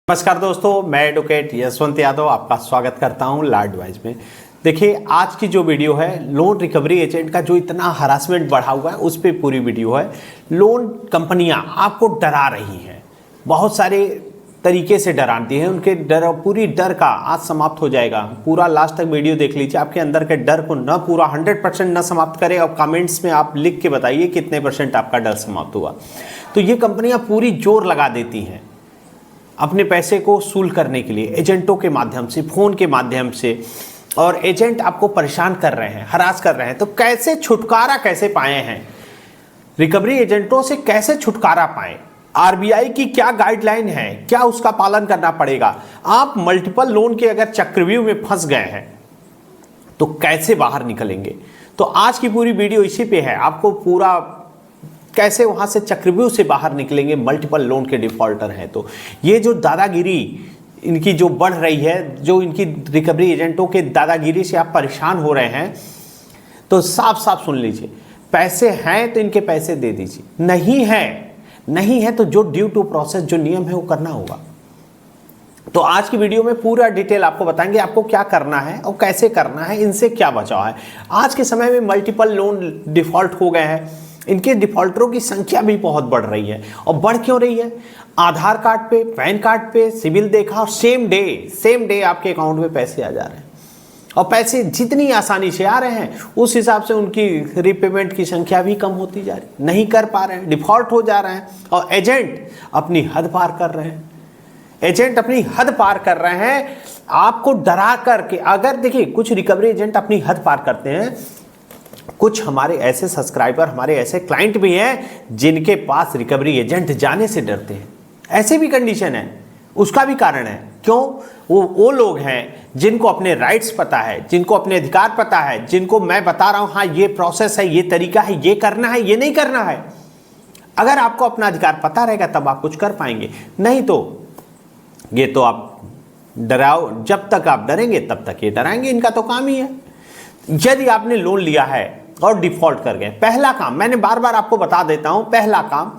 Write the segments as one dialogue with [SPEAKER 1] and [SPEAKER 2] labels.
[SPEAKER 1] नमस्कार दोस्तों, मैं एडवोकेट यशवंत यादव आपका स्वागत करता हूं लॉ एडवाइस में। देखिए, आज की जो वीडियो है लोन रिकवरी एजेंट का जो इतना हरासमेंट बढ़ा हुआ है उस पर पूरी वीडियो है। लोन कंपनियां आपको डरा रही हैं, बहुत सारे तरीके से डराती हैं। उनके पूरी डर का आज समाप्त हो जाएगा। पूरा लास्ट तक वीडियो देख लीजिए। आपके अंदर के डर को न पूरा 100% न समाप्त करें और कमेंट्स में आप लिख के बताइए कितने % आपका डर समाप्त हुआ। तो ये कंपनियां पूरी जोर लगा देती हैं अपने पैसे को वसूल करने के लिए एजेंटों के माध्यम से, फ़ोन के माध्यम से, और एजेंट आपको परेशान कर रहे हैं, हरास कर रहे हैं। तो कैसे छुटकारा कैसे पाए हैं, रिकवरी एजेंटों से कैसे छुटकारा पाएं, आरबीआई की क्या गाइडलाइन है, क्या उसका पालन करना पड़ेगा। आप मल्टीपल लोन के अगर चक्रव्यूह में फंस गए हैं तो कैसे बाहर निकलेंगे। तो आज की पूरी वीडियो इसी पे है। आपको पूरा कैसे वहां से चक्रव्यूह से बाहर निकलेंगे, मल्टीपल लोन के डिफॉल्टर हैं। तो ये जो दादागिरी इनकी जो बढ़ रही है, जो इनकी रिकवरी एजेंटों के दादागिरी से आप परेशान हो रहे हैं, तो साफ साफ सुन लीजिए। पैसे हैं तो इनके पैसे दे दीजिए, नहीं है तो जो ड्यू टू प्रोसेस जो नियम है वो करना होगा। तो आज की वीडियो में पूरा डिटेल आपको बताएंगे आपको क्या करना है और कैसे करना है, इनसे क्या बचाव है। आज के समय में मल्टीपल लोन डिफॉल्ट हो गए हैं, इनके डिफॉल्टरों की संख्या भी बहुत बढ़ रही है। और बढ़ क्यों रही है? आधार कार्ड पे, पैन कार्ड पे सिविल देखा और सेम डे आपके अकाउंट में पैसे आ जा रहे हैं। और पैसे जितनी आसानी से आ रहे हैं उस हिसाब से उनकी रिपेमेंट की संख्या भी कम होती जा रही, नहीं कर पा रहे हैं, डिफॉल्ट हो जा रहे हैं। और एजेंट अपनी हद पार कर रहे हैं, आपको डरा करके। अगर देखिए, कुछ रिकवरी एजेंट अपनी हद पार करते हैं, कुछ हमारे ऐसे सब्सक्राइबर, हमारे ऐसे क्लाइंट भी हैं जिनके पास रिकवरी एजेंट जाने से डरते हैं। ऐसे भी कंडीशन है, उसका भी कारण है। क्यों? वो लोग हैं जिनको अपने राइट्स पता है, जिनको अपने अधिकार पता है, जिनको मैं बता रहा हूं हाँ ये प्रोसेस है, ये तरीका है, ये करना है, ये नहीं करना है। अगर आपको अपना अधिकार पता रहेगा तब आप कुछ कर पाएंगे, नहीं तो ये तो आप डराओ। जब तक आप डरेंगे तब तक ये डराएंगे, इनका तो काम ही है। यदि आपने लोन लिया है और डिफॉल्ट कर गए, पहला काम, मैंने बार बार आपको बता देता हूं, पहला काम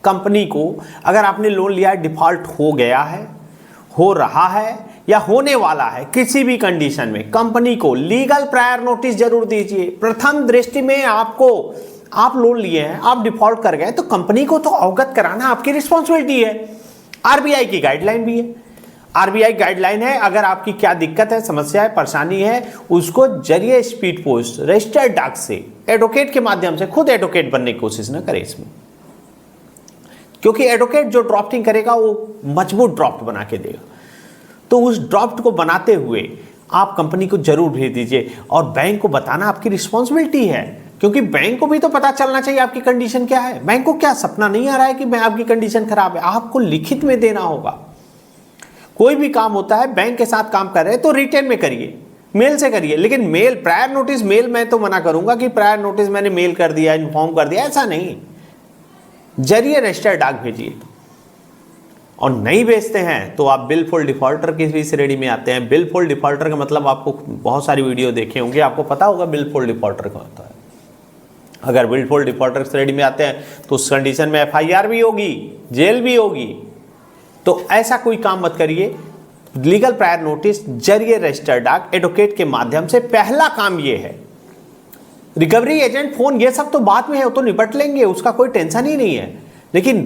[SPEAKER 1] कंपनी को, अगर आपने लोन लिया है, डिफॉल्ट हो गया है, हो रहा है या होने वाला है, किसी भी कंडीशन में कंपनी को लीगल प्रायर नोटिस जरूर दीजिए। प्रथम दृष्टि में आप लोन लिए हैं, आप डिफॉल्ट कर गए, तो कंपनी को तो अवगत कराना आपकी रिस्पॉन्सिबिलिटी है। आरबीआई की गाइडलाइन भी है, आरबीआई गाइडलाइन है। अगर आपकी क्या दिक्कत है, समस्या है, परेशानी है, उसको जरिए स्पीड पोस्ट, रजिस्टर्ड डाक से, एडवोकेट के माध्यम से, खुद एडवोकेट बनने की कोशिश न करें इसमें, क्योंकि एडवोकेट जो ड्राफ्टिंग करेगा वो मजबूत ड्राफ्ट बना के देगा। तो उस ड्राफ्ट को बनाते हुए आप कंपनी को जरूर भेज दीजिए। और बैंक को बताना आपकी रिस्पॉन्सिबिलिटी है, क्योंकि बैंक को भी तो पता चलना चाहिए आपकी कंडीशन क्या है। बैंक को क्या सपना नहीं आ रहा है कि मैं आपकी कंडीशन खराब है? आपको लिखित में देना होगा। कोई भी काम होता है, बैंक के साथ काम कर रहे हैं तो रिटर्न में करिए, मेल से करिए। लेकिन मेल, प्रायर नोटिस मेल, मैं तो मना करूंगा कि प्रायर नोटिस मैंने मेल कर दिया, इन्फॉर्म कर दिया, ऐसा नहीं। जरिए रजिस्टर्ड डाक भेजिए। और नहीं भेजते हैं तो आप बिलफुल डिफॉल्टर की भी श्रेणी में आते हैं। बिलफुल डिफॉल्टर का मतलब आपको बहुत सारी वीडियो देखे होंगे, आपको पता होगा बिलफुल डिफॉल्टर क्या होता है। अगर बिलफुल डिफॉल्टर श्रेणी में आते हैं तो उस कंडीशन में FIR भी होगी, जेल भी होगी। तो ऐसा कोई काम मत करिए। लीगल प्रायर नोटिस, जरिए रजिस्टर्ड डाक, एडवोकेट के माध्यम से, पहला काम ये है। रिकवरी एजेंट, फोन, ये सब तो बाद में है, वो तो निपट लेंगे, उसका कोई टेंशन ही नहीं है। लेकिन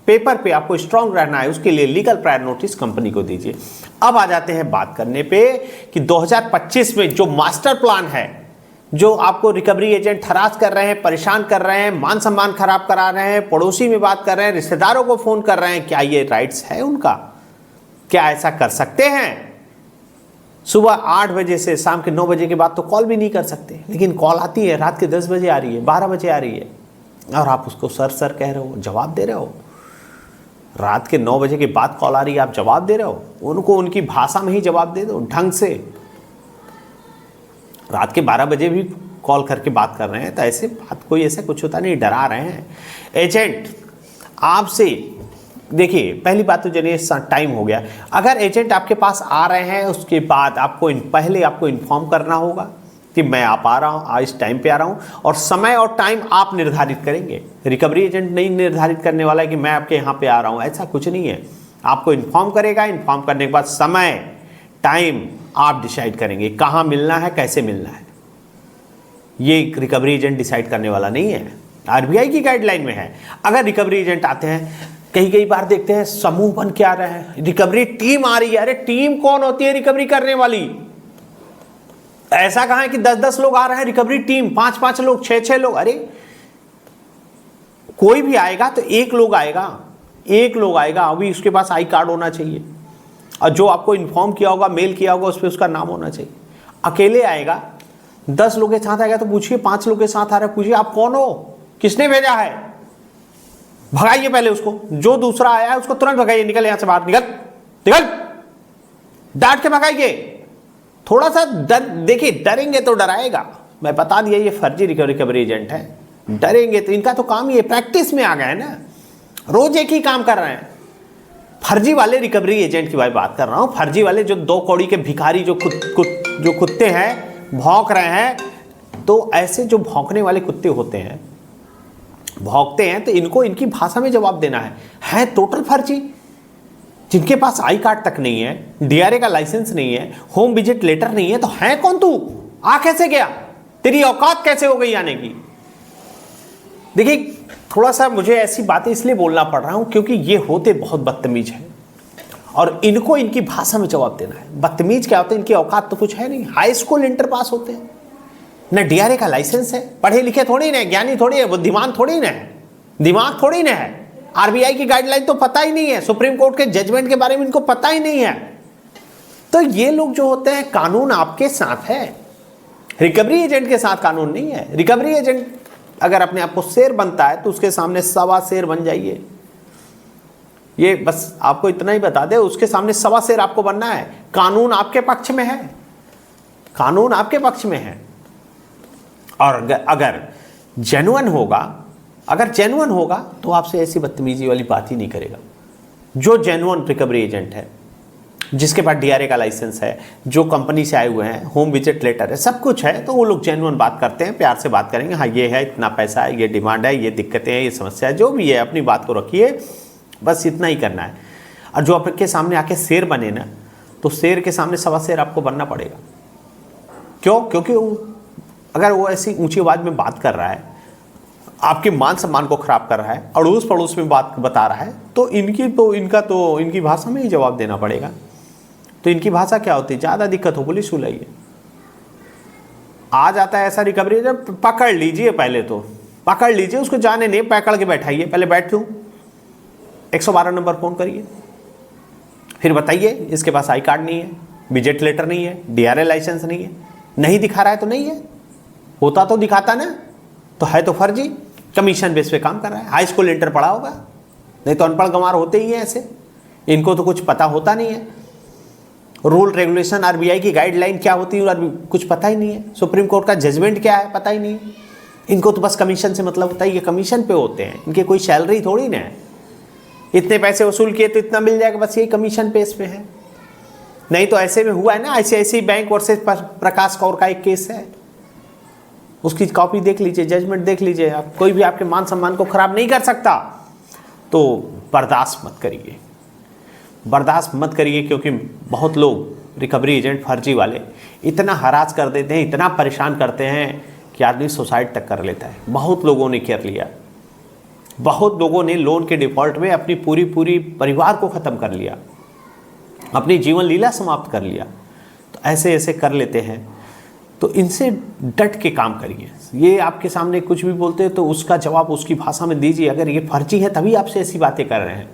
[SPEAKER 1] पेपर पे आपको स्ट्रांग रहना है, उसके लिए लीगल प्रायर नोटिस कंपनी को दीजिए। अब आ जाते हैं बात करने पे कि 2025 में जो मास्टर प्लान है, जो आपको रिकवरी एजेंट हरास कर रहे हैं, परेशान कर रहे हैं, मान सम्मान खराब करा रहे हैं, पड़ोसी में बात कर रहे हैं, रिश्तेदारों को फोन कर रहे हैं, क्या ये राइट्स है उनका? क्या ऐसा कर सकते हैं? सुबह 8 बजे से शाम के 9 बजे के बाद तो कॉल भी नहीं कर सकते, लेकिन कॉल आती है, रात के 10 बजे आ रही है, 12 बजे आ रही है, और आप उसको सर कह रहे हो, जवाब दे रहे हो। रात के 9 बजे के बाद कॉल आ रही है, आप जवाब दे रहे हो, उनको उनकी भाषा में ही जवाब दे दो, ढंग से। रात के 12 बजे भी कॉल करके बात कर रहे हैं तो ऐसे बात, कोई ऐसा कुछ होता नहीं, डरा रहे हैं एजेंट आपसे। देखिए, पहली बात तो जरिए टाइम हो गया। अगर एजेंट आपके पास आ रहे हैं, उसके बाद पहले आपको इन्फॉर्म करना होगा कि मैं आप आ रहा हूँ, इस टाइम पे आ रहा हूँ, और समय और टाइम आप निर्धारित करेंगे। रिकवरी एजेंट नहीं निर्धारित करने वाला है कि मैं आपके यहाँ पे आ रहा हूँ, ऐसा कुछ नहीं है। आपको इन्फॉर्म करेगा, इन्फॉर्म करने के बाद समय टाइम आप डिसाइड करेंगे कहाँ मिलना है, कैसे मिलना है। ये रिकवरी एजेंट डिसाइड करने वाला नहीं है, आरबीआई की गाइडलाइन में है। अगर रिकवरी एजेंट आते हैं, कई बार देखते हैं समूह बन के आ रहे हैं, रिकवरी टीम आ रही है। अरे टीम कौन होती है रिकवरी करने वाली? ऐसा कहाँ है कि 10-10 लोग आ रहे हैं रिकवरी टीम, 5-5 लोग, 6-6 लोग। अरे कोई भी आएगा तो एक लोग आएगा, अभी उसके पास आई कार्ड होना चाहिए और जो आपको इन्फॉर्म किया होगा, मेल किया होगा, उस पर उसका नाम होना चाहिए। अकेले आएगा, 10 लोग के साथ आएगा तो पूछिए, 5 लोग के साथ आ रहा है, पूछिए आप कौन हो, किसने भेजा है, भगाइए पहले उसको। जो दूसरा आया है उसको तुरंत भगाइए, निकल यहां से बाहर, निकल, डांट के भगाइए। थोड़ा सा डर, देखिए डरेंगे तो डराएगा। मैं बता दिया ये फर्जी रिकवरी एजेंट है, डरेंगे तो इनका तो काम ही है, प्रैक्टिस में आ गए ना, रोज एक ही काम कर रहे हैं। फर्जी वाले रिकवरी एजेंट की भाई बात कर रहा हूं, फर्जी वाले जो 2 कौड़ी के भिखारी जो कुत्ते हैं, भौंक रहे हैं। तो ऐसे जो भौंकने वाले कुत्ते होते हैं, भौंकते हैं, तो इनको इनकी भाषा में जवाब देना है टोटल फर्जी। जिनके पास आई कार्ड तक नहीं है, डीआरए का लाइसेंस नहीं है, होम विजिट लेटर नहीं है, तो है कौन तू? आ कैसे गया? तेरी औकात कैसे हो गई आने की? देखिए थोड़ा सा मुझे ऐसी बातें इसलिए बोलना पड़ रहा हूं क्योंकि ये होते बहुत बदतमीज हैं और इनको इनकी भाषा में जवाब देना है। बदतमीज क्या होते हैं? इनकी औकात तो कुछ है नहीं, हाई स्कूल इंटर पास होते हैं, ना डीआरए का लाइसेंस है, पढ़े लिखे थोड़ी ना, ज्ञानी थोड़ी है, बुद्धिमान थोड़ी ना है, दिमाग थोड़ी ना है। आरबीआई की गाइडलाइन तो पता ही नहीं है, सुप्रीम कोर्ट के जजमेंट के बारे में इनको पता ही नहीं है। तो ये लोग जो होते हैं, कानून आपके साथ है, रिकवरी एजेंट के साथ कानून नहीं है। रिकवरी एजेंट अगर अपने आप को शेर बनता है तो उसके सामने 1.25 शेर बन जाइए। ये बस आपको इतना ही बता दे, उसके सामने 1.25 शेर आपको बनना है। कानून आपके पक्ष में है, कानून आपके पक्ष में है। और अगर जेन्युइन होगा तो आपसे ऐसी बदतमीजी वाली बात ही नहीं करेगा। जो जेन्युइन रिकवरी एजेंट है, जिसके पास डीआरए का लाइसेंस है, जो कंपनी से आए हुए हैं, होम विजिट लेटर है, सब कुछ है, तो वो लोग जेन्युइन बात करते हैं, प्यार से बात करेंगे। हाँ ये है, इतना पैसा है, ये डिमांड है, ये दिक्कतें हैं, ये समस्या है, जो भी है अपनी बात को रखिए, बस इतना ही करना है। और जो आपके सामने आके शेर बने ना, तो शेर के सामने 1.25 शेर आपको बनना पड़ेगा। क्यों? क्योंकि अगर वो ऐसी ऊंची आवाज में बात कर रहा है, आपके मान सम्मान को खराब कर रहा है, अड़ोस पड़ोस में बात बता रहा है, तो इनकी भाषा में ही जवाब देना पड़ेगा। तो इनकी भाषा क्या होती है? ज़्यादा दिक्कत हो, पुलिस बुलाइए। आ जाता है ऐसा रिकवरी, जब पकड़ लीजिए, पहले तो पकड़ लीजिए उसको, जाने नहीं, पकड़ के बैठाइए, पहले बैठ दूँ, 112 नंबर फ़ोन करिए, फिर बताइए इसके पास आई कार्ड नहीं है, विजिट लेटर नहीं है, डीआरए लाइसेंस नहीं है। नहीं दिखा रहा है तो नहीं है, होता तो दिखाता ना, तो है तो फर्जी, कमीशन बेस पे काम कर रहा है, हाई स्कूल इंटर पढ़ा होगा, नहीं तो अनपढ़ गंवार होते ही हैं ऐसे, इनको तो कुछ पता होता नहीं है। रूल रेगुलेशन, आरबीआई की गाइडलाइन क्या होती है कुछ पता ही नहीं है, सुप्रीम कोर्ट का जजमेंट क्या है पता ही नहीं है। इनको तो बस कमीशन से मतलब होता है, ये कमीशन पे होते हैं, इनके कोई सैलरी थोड़ी ना है, इतने पैसे वसूल किए तो इतना मिल जाएगा, बस यही कमीशन पेस पे है। नहीं तो ऐसे में हुआ है ना, ICICI बैंक वर्सेस प्रकाश कौर का एक केस है, उसकी कॉपी देख लीजिए, जजमेंट देख लीजिए। आप कोई भी आपके मान सम्मान को खराब नहीं कर सकता, तो बर्दाश्त मत करिए, बर्दाश्त मत करिए, क्योंकि बहुत लोग रिकवरी एजेंट फर्जी वाले इतना हरास कर देते हैं, इतना परेशान करते हैं कि आदमी सुसाइड तक कर लेता है। बहुत लोगों ने कर लिया, बहुत लोगों ने लोन के डिफ़ॉल्ट में अपनी पूरी परिवार को ख़त्म कर लिया, अपनी जीवन लीला समाप्त कर लिया। तो ऐसे ऐसे कर लेते हैं, तो इनसे डट के काम करिए। ये आपके सामने कुछ भी बोलते हैं तो उसका जवाब उसकी भाषा में दीजिए। अगर ये फर्जी है तभी आपसे ऐसी बातें कर रहे हैं।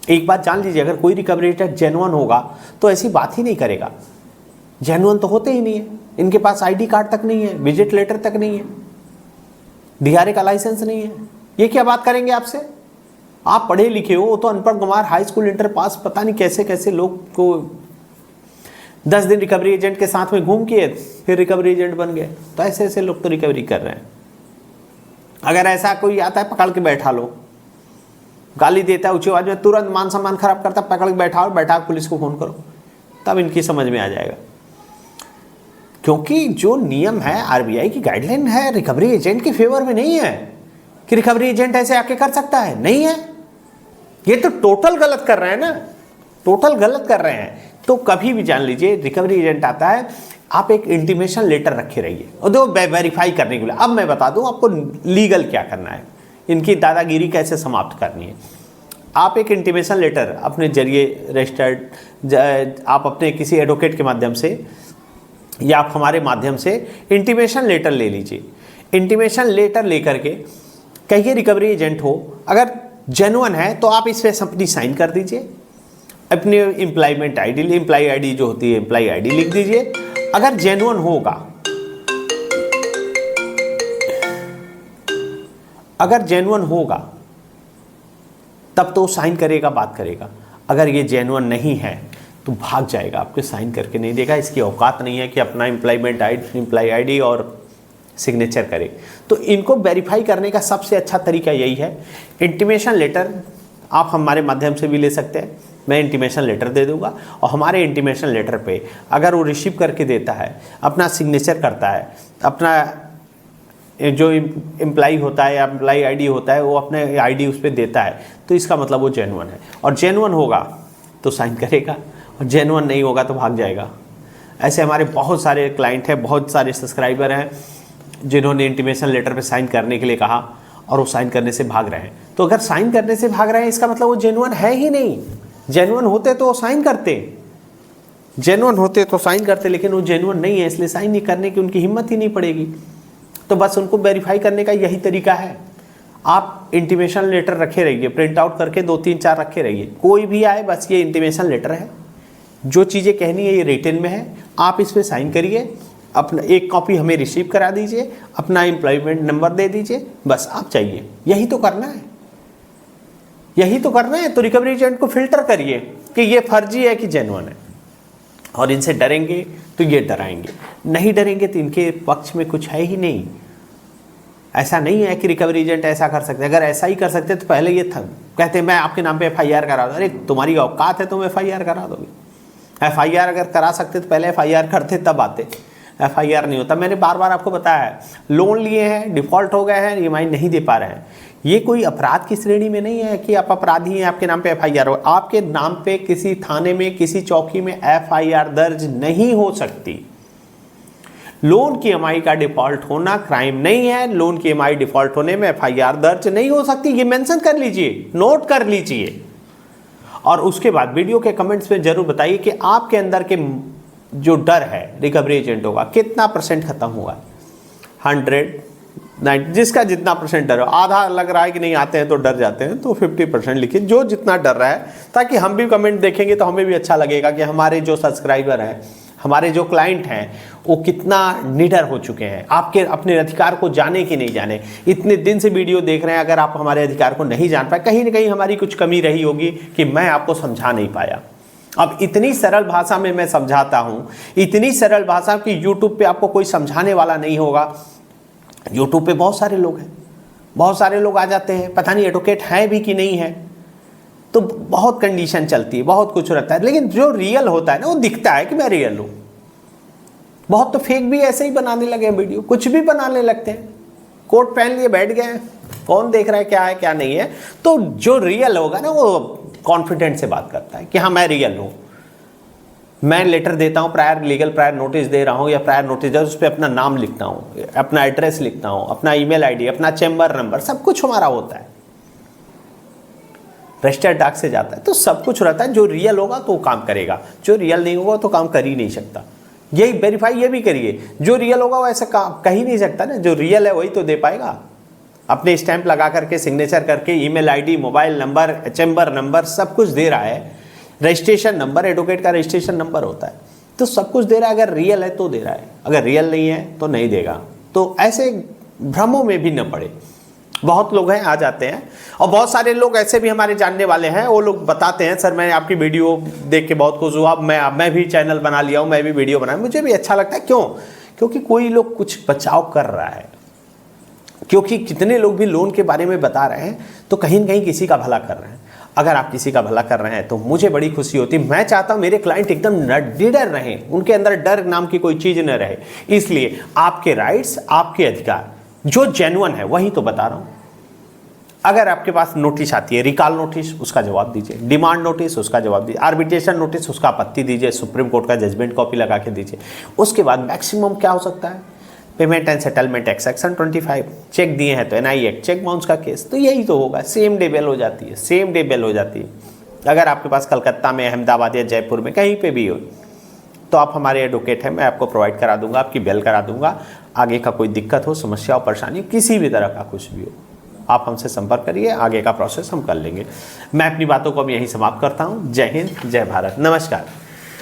[SPEAKER 1] एक बात जान लीजिए, अगर कोई रिकवरी एजेंट जेन्युइन होगा तो ऐसी बात ही नहीं करेगा। जेन्युइन तो होते ही नहीं है, इनके पास ID कार्ड तक नहीं है, विजिट लेटर तक नहीं है, डीआरए का लाइसेंस नहीं है, ये क्या बात करेंगे आपसे? आप पढ़े लिखे हो, वो तो अनपढ़ गंवार, हाई स्कूल इंटर पास, पता नहीं कैसे कैसे लोग को 10 दिन रिकवरी एजेंट के साथ में घूम के फिर रिकवरी एजेंट बन गए। तो ऐसे ऐसे लोग तो रिकवरी कर रहे हैं। अगर ऐसा कोई आता है, पकड़ के बैठा लो, गाली देता है ऊंची आवाज में, तुरंत मान सम्मान खराब करता है, पकड़ के बैठा पुलिस को फ़ोन करो, तब इनकी समझ में आ जाएगा। क्योंकि जो नियम है, आरबीआई की गाइडलाइन है, रिकवरी एजेंट के फेवर में नहीं है कि रिकवरी एजेंट ऐसे आके कर सकता है, नहीं है। ये तो टोटल गलत कर रहे हैं ना, टोटल गलत कर रहे हैं। तो कभी भी जान लीजिए रिकवरी एजेंट आता है, आप एक इंटीमेशन लेटर रखे रहिए और दो वेरीफाई करने के लिए। अब मैं बता दूं आपको लीगल क्या करना है, इनकी दादागिरी कैसे समाप्त करनी है। आप एक इंटीमेशन लेटर अपने जरिए रजिस्टर्ड, आप अपने किसी एडवोकेट के माध्यम से या आप हमारे माध्यम से इंटीमेशन लेटर ले लीजिए। इंटीमेशन लेटर लेकर के कहिए रिकवरी एजेंट हो, अगर जेन्युइन है तो आप इस पर अपनी साइन कर दीजिए, अपनी एम्प्लॉयमेंट आईडी, एम्प्लॉय आईडी जो होती है एम्प्लॉय आईडी लिख दीजिए। अगर जेन्युइन होगा, अगर जेन्युइन होगा तब तो साइन करेगा, बात करेगा। अगर ये जेन्युइन नहीं है तो भाग जाएगा, आपके साइन करके नहीं देगा। इसकी औकात नहीं है कि अपना एम्प्लॉयमेंट आईडी, एम्प्लॉय आईडी और सिग्नेचर करे। तो इनको वेरीफाई करने का सबसे अच्छा तरीका यही है। इंटीमेशन लेटर आप हमारे माध्यम से भी ले सकते हैं, मैं इंटीमेशन लेटर दे दूंगा और हमारे इंटीमेशन लेटर पे अगर वो रिसीव करके देता है, अपना सिग्नेचर करता है, अपना जो एम्प्लॉय होता है या एम्प्लॉय आईडी होता है वो अपने आईडी उस पर देता है, तो इसका मतलब वो जेन्युइन है। और जेन्युइन होगा तो साइन करेगा और जेन्युइन नहीं होगा तो भाग जाएगा। ऐसे हमारे बहुत सारे क्लाइंट हैं, बहुत सारे सब्सक्राइबर हैं जिन्होंने इंटीमेशन लेटर पे साइन करने के लिए कहा और वो साइन करने से भाग रहे हैं। तो अगर साइन करने से भाग रहे हैं इसका मतलब वो जेन्युइन है ही नहीं। जेन्युइन होते तो साइन करते, जेन्युइन होते तो साइन करते, लेकिन वो जेन्युइन नहीं है इसलिए साइन नहीं करने की उनकी हिम्मत ही नहीं पड़ेगी। तो बस उनको वेरीफाई करने का यही तरीका है। आप इंटीमेशन लेटर रखे रहिए, प्रिंट आउट करके 2-3-4 रखे रहिए। कोई भी आए बस ये इंटीमेशन लेटर है, जो चीज़ें कहनी है ये रिटन में है, आप इस पर साइन करिए, अपना एक कॉपी हमें रिसीव करा दीजिए, अपना एम्प्लॉयमेंट नंबर दे दीजिए, बस आप चाहिए। यही तो करना है, यही तो करना है। तो रिकवरी एजेंट को फिल्टर करिए कि ये फर्जी है कि जेन्युइन है, और इनसे डरेंगे तो ये डराएंगे, नहीं डरेंगे तो इनके पक्ष में कुछ है ही नहीं। ऐसा नहीं है कि रिकवरी एजेंट ऐसा कर सकते हैं। अगर ऐसा ही कर सकते तो पहले ये था कहते मैं आपके नाम पे FIR करा दूँ। अरे तुम्हारी औकात है तुम FIR करा दोगे? FIR अगर करा सकते तो पहले FIR करते तब आते। FIR नहीं होता। मैंने बार बार आपको बताया है, लोन लिए हैं, डिफ़ॉल्ट हो गए हैं, EMI नहीं दे पा रहे हैं, ये कोई अपराध की श्रेणी में नहीं है कि आप अपराधी हैं, आपके नाम पे FIR हो। आपके नाम पे किसी थाने में, किसी चौकी में FIR दर्ज नहीं हो सकती। लोन की EMI का डिफ़ॉल्ट होना क्राइम नहीं है। लोन की EMI डिफ़ॉल्ट होने में FIR दर्ज नहीं हो सकती। ये मेंशन कर लीजिए, नोट कर लीजिए। और उसके बाद वीडियो के कमेंट्स में जरूर बताइए कि आपके अंदर के जो डर है रिकवरी एजेंटों का कितना % खत्म हुआ। 100, 90, जिसका जितना % डर हो। आधा लग रहा है कि नहीं आते हैं तो डर जाते हैं, तो 50% लिखिए, जो जितना डर रहा है, ताकि हम भी कमेंट देखेंगे तो हमें भी अच्छा लगेगा कि हमारे जो सब्सक्राइबर हैं, हमारे जो क्लाइंट हैं, वो कितना निडर हो चुके हैं, आपके अपने अधिकार को जाने कि नहीं जाने। इतने दिन से वीडियो देख रहे हैं, अगर आप हमारे अधिकार को नहीं जान पाए, कहीं ना कहीं हमारी कुछ कमी रही होगी कि मैं आपको समझा नहीं पाया। अब इतनी सरल भाषा में मैं समझाता हूँ, इतनी सरल भाषा कि यूट्यूब पे आपको कोई समझाने वाला नहीं होगा। यूट्यूब पे बहुत सारे लोग हैं, बहुत सारे लोग आ जाते हैं, पता नहीं एडवोकेट है भी कि नहीं है, तो बहुत कंडीशन चलती है, बहुत कुछ रहता है, लेकिन जो रियल होता है ना वो दिखता है कि मैं रियल हूँ। बहुत तो फेक भी ऐसे ही बनाने लगे हैं, वीडियो कुछ भी बनाने लगते हैं, कोट पहन लिए बैठ गए, कौन देख रहा है क्या नहीं है। तो जो रियल होगा ना वो कॉन्फिडेंट से बात करता है कि हाँ मैं रियल हूँ, मैं लेटर देता हूँ, प्रायर लीगल प्रायर नोटिस दे रहा हूँ या प्रायर नोटिस दे, उस पर अपना नाम लिखता हूँ, अपना एड्रेस लिखता हूँ, अपना ईमेल आईडी, अपना चैम्बर नंबर, सब कुछ हमारा होता है, रजिस्टर्ड डाक से जाता है, तो सब कुछ रहता है। जो रियल होगा तो वो काम करेगा, जो रियल नहीं होगा तो काम कर ही नहीं सकता। यही वेरीफाई ये भी करिए, जो रियल होगा वो ऐसा काम कह ही नहीं सकता ना, जो रियल है वही तो दे पाएगा। अपने स्टैंप लगा करके, सिग्नेचर करके, email ID, mobile number, chamber number, सब कुछ दे रहा है, रजिस्ट्रेशन नंबर, एडवोकेट का रजिस्ट्रेशन नंबर होता है, तो सब कुछ दे रहा है। अगर रियल है तो दे रहा है, अगर रियल नहीं है तो नहीं देगा। तो ऐसे भ्रमों में भी न पड़े। बहुत लोग हैं आ जाते हैं, और बहुत सारे लोग ऐसे भी हमारे जानने वाले हैं, वो लोग बताते हैं सर मैं आपकी वीडियो देख के बहुत खुश हुआ, मैं भी चैनल बना लिया हूँ, मैं भी वीडियो बनाया, मुझे भी अच्छा लगता है। क्यों? क्योंकि कोई लोग कुछ बचाव कर रहा है, क्योंकि कितने लोग भी लोन के बारे में बता रहे हैं तो कहीं ना कहीं किसी का भला कर रहे हैं। अगर आप किसी का भला कर रहे हैं तो मुझे बड़ी खुशी होती है। मैं चाहता हूं मेरे क्लाइंट एकदम निडर रहें, उनके अंदर डर नाम की कोई चीज़ न रहे। इसलिए आपके राइट्स, आपके अधिकार जो जेन्युइन है वही तो बता रहा हूं। अगर आपके पास नोटिस आती है, रिकॉल नोटिस, उसका जवाब दीजिए, डिमांड नोटिस, उसका जवाब दीजिए, आर्बिट्रेशन नोटिस, उसका आपत्ति दीजिए, सुप्रीम कोर्ट का जजमेंट कॉपी लगा के दीजिए। उसके बाद मैक्सिमम क्या हो सकता है, payment and settlement act section 25, cheque दिए हैं तो NI एक्ट, चेक बाउंस का केस, तो यही तो होगा, सेम डे बेल हो जाती है, सेम डे बेल हो जाती है। अगर आपके पास कलकत्ता में, अहमदाबाद या जयपुर में कहीं पे भी हो तो आप हमारे एडवोकेट हैं, मैं आपको प्रोवाइड करा दूंगा, आपकी बेल करा दूंगा। आगे का कोई दिक्कत हो, समस्या हो, परेशानी, किसी भी तरह का कुछ भी हो, आप हमसे संपर्क करिए, आगे का प्रोसेस हम कर लेंगे। मैं अपनी बातों को अब यहीं समाप्त करता हूँ। जय हिंद, जय भारत, नमस्कार।